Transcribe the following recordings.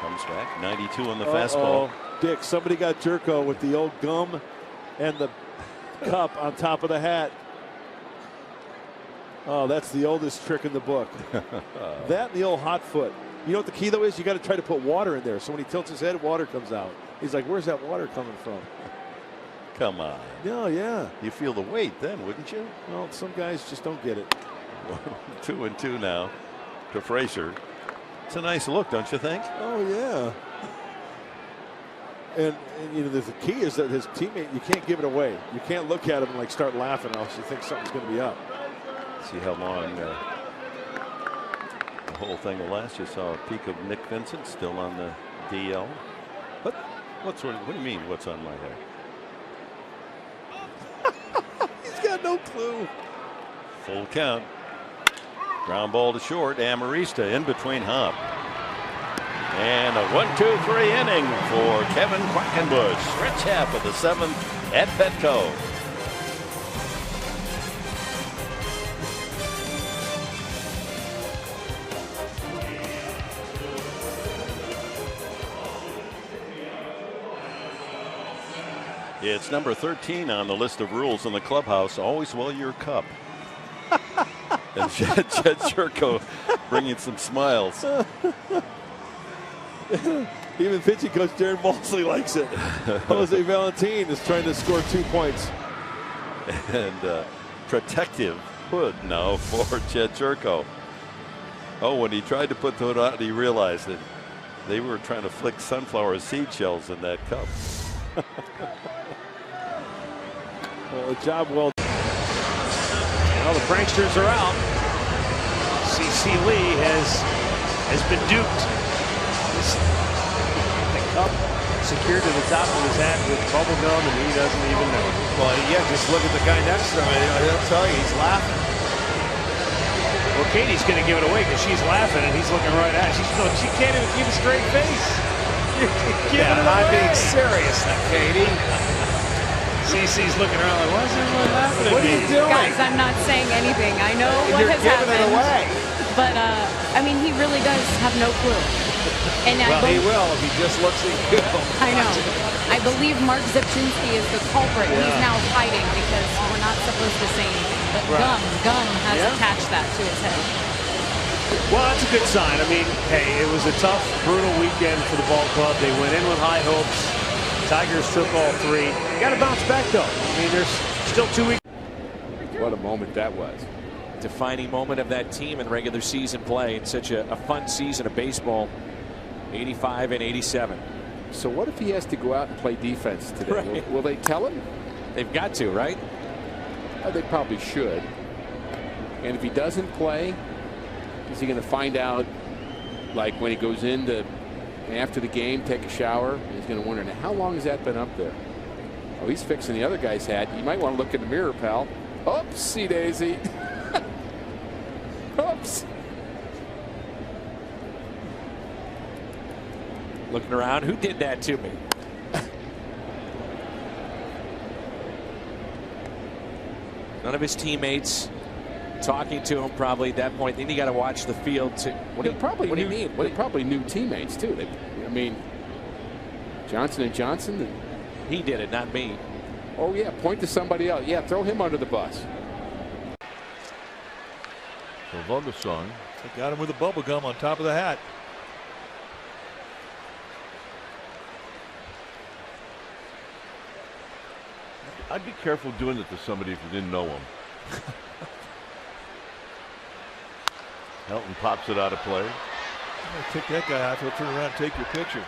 Comes back, 92 on the fastball. Dick, somebody got Jerko with the old gum and the cup on top of the hat. Oh, that's the oldest trick in the book. That and the old hot foot. You know what the key though is? You got to try to put water in there. So when he tilts his head, water comes out. He's like, where's that water coming from? Come on. No, yeah. You feel the weight then, wouldn't you? Well, some guys just don't get it. 2-2 now to Frazier. It's a nice look, don't you think? Oh, yeah. And you know, the key is that his teammate, you can't give it away. You can't look at him and like start laughing, else you think something's going to be up. See how long the whole thing will last. You saw a peek of Nick Vincent still on the DL. But what do you mean? What's on my head? He's got no clue. Full count. Ground ball to short. Amarista in between Hop. And a 1-2-3 inning for Kevin Quackenbush. Stretch half of the 7th at Petco. It's number 13 on the list of rules in the clubhouse. Always wear your cup. And Jed Jerko bringing some smiles. Even pitching coach Darren Mosley likes it. Jose Valentin is trying to score 2 points. And protective hood now for Jed Jerko. Oh, when he tried to put the hood on, he realized that they were trying to flick sunflower seed shells in that cup. Well, a job well done. Well, the pranksters are out. CC Lee has been duped. The cup secured to the top of his hat with bubble gum, and he doesn't even know. Well, yeah, just look at the guy next to him, and he'll tell you he's laughing. Well, Katie's going to give it away because she's laughing, and he's looking right at her. She can't even keep a straight face. Yeah, I'm being serious, Katie. CC's looking around like, why is everyone laughing at me? What are you doing? Guys, I'm not saying anything. I know what You're has giving happened. it away. But, I mean, he really does have no clue. And well, he will if he just looks at you. I know. I believe Mark Zipchinski is the culprit. Yeah. He's now hiding because we're not supposed to say anything. But gum has attached that to his head. Well, that's a good sign. I mean, hey, it was a tough, brutal weekend for the ball club. They went in with high hopes. Tigers took all 3. Got to bounce back, though. I mean, there's still 2 weeks. What a moment that was. Defining moment of that team in regular season play in such a fun season of baseball. 85 and 87. So what if he has to go out and play defense today? Right. Will they tell him? They've got to, right? They probably should. And if he doesn't play, is he going to find out, like when he goes in to after the game, take a shower? He's going to wonder, now, how long has that been up there? Oh, he's fixing the other guy's hat. You might want to look in the mirror, pal. Oopsie daisy. Oops. Looking around, who did that to me? None of his teammates talking to him probably at that point. Then you got to watch the field. What do you mean? Probably new teammates too. I mean, Johnson and Johnson. He did it, not me. Oh yeah, point to somebody else. Yeah, throw him under the bus. So Vogelsong. They got him with the bubble gum on top of the hat. I'd be careful doing it to somebody if you didn't know him. Helton pops it out of play. Take that guy out. He'll turn around and take your picture.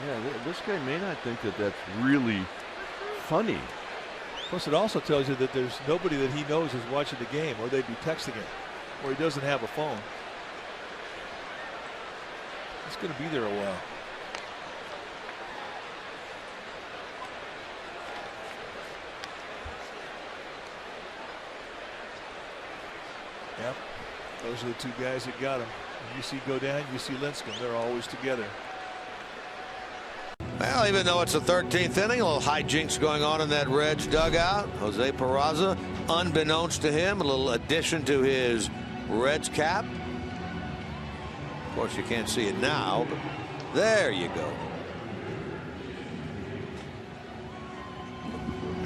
Yeah, this guy may not think that that's really funny. Plus, it also tells you that there's nobody that he knows is watching the game, or they'd be texting him, or he doesn't have a phone. He's going to be there a while. Yep, those are the 2 guys that got him. When you see go down, you see Linscomb. They're always together. Well, even though it's the 13th inning, a little hijinks going on in that Reds dugout. Jose Peraza, unbeknownst to him, a little addition to his Reds cap. Of course, you can't see it now, but there you go.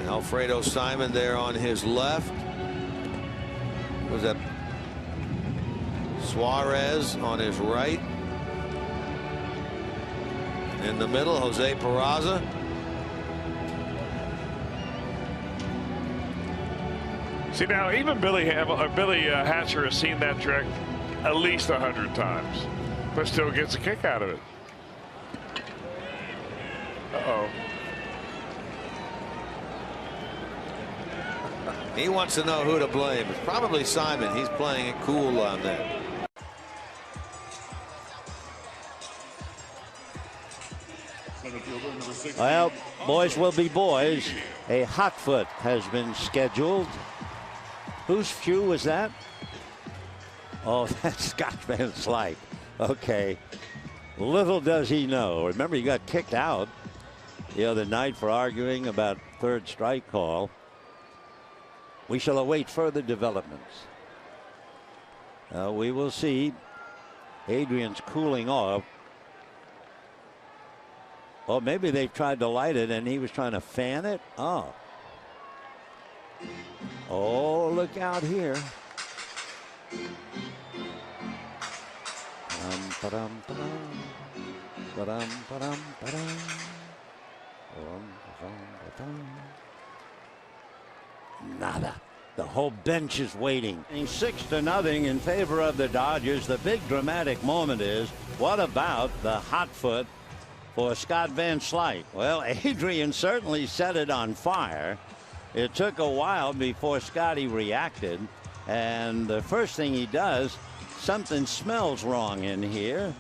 Alfredo Simon there on his left. Was that Suarez on his right? In the middle, Jose Peraza. See, now even Billy Hatcher has seen that trick at least 100 times, but still gets a kick out of it. Uh-oh. He wants to know who to blame. It's probably Simon. He's playing it cool on that. Well, boys will be boys. A hot foot has been scheduled. Whose cue was that? Oh, that's Scott Van Slyke. Okay. Little does he know. Remember, he got kicked out the other night for arguing about third strike call. We shall await further developments. We will see. Adrian's cooling off. Oh, maybe they tried to light it and he was trying to fan it. Oh. Oh, look out here. Nada. The whole bench is waiting. 6-0 in favor of the Dodgers. The big dramatic moment is, what about the hot foot for Scott Van Slyke? Well, Adrian certainly set it on fire. It took a while before Scotty reacted. And the first thing he does, something smells wrong in here.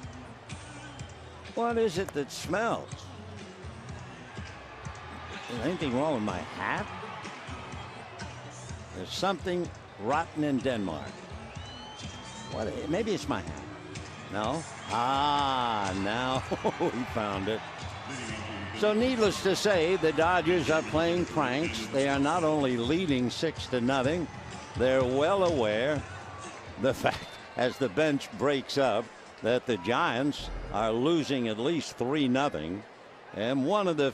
What is it that smells? Is anything wrong with my hat? There's something rotten in Denmark. What? Maybe it's my hat. No? Ah, now we found it. So needless to say, the Dodgers are playing pranks. They are not only leading 6-0, they're well aware the fact as the bench breaks up that the Giants are losing at least 3-0. And one of the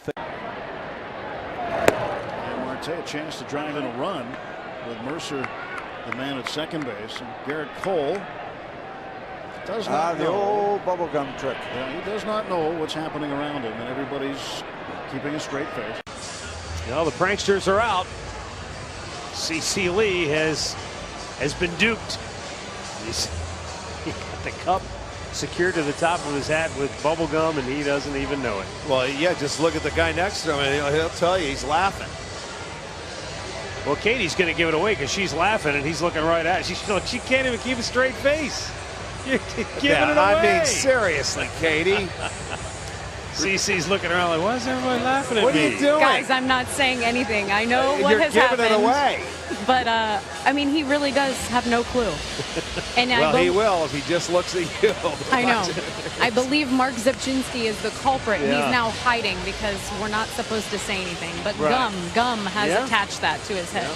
and Marte a chance to drive in a run with Mercer, the man at second base, and Garrett Cole does not the know. old bubblegum trick. Yeah, he does not know what's happening around him, and everybody's keeping a straight face. Well, the pranksters are out. CC Lee has been duped. He got the cup secured to the top of his hat with bubble gum, and he doesn't even know it. Well, yeah, just look at the guy next to him, and he'll tell you he's laughing. Well, Katie's going to give it away because she's laughing, and he's looking right at her. She can't even keep a straight face. You're giving it away. I mean, seriously, Katie. CC's looking around like, why is everybody laughing at me? What are you doing? Guys, I'm not saying anything. I know what You're has giving happened. it away. But, I mean, he really does have no clue. And Well, he will if he just looks at you. I know. I believe Mark Zipchinski is the culprit. Yeah. He's now hiding because we're not supposed to say anything. But Right. Gum has attached that to his head.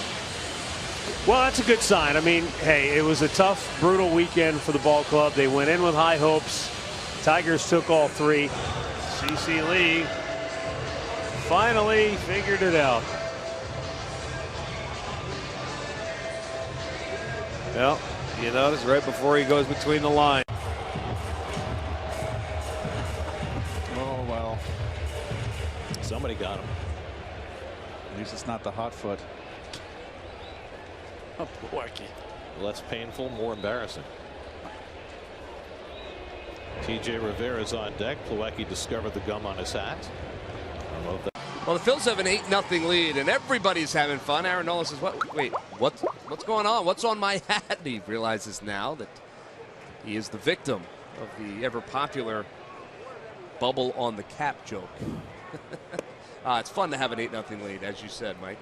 Well, that's a good sign. I mean, hey, it was a tough, brutal weekend for the ball club. They went in with high hopes. Tigers took all three. CC Lee finally figured it out. Well, you notice right before he goes between the lines. Oh, well. Somebody got him. At least it's not the hot foot. Oh, Plawecki. Less painful, more embarrassing. TJ Rivera's on deck. Plawecki discovered the gum on his hat. I love that. Well, the Phils have an 8-0 lead, and everybody's having fun. Aaron Nola says, wait, what's going on? What's on my hat? And he realizes now that he is the victim of the ever-popular bubble on the cap joke. It's fun to have an 8-0 lead, as you said, Mike.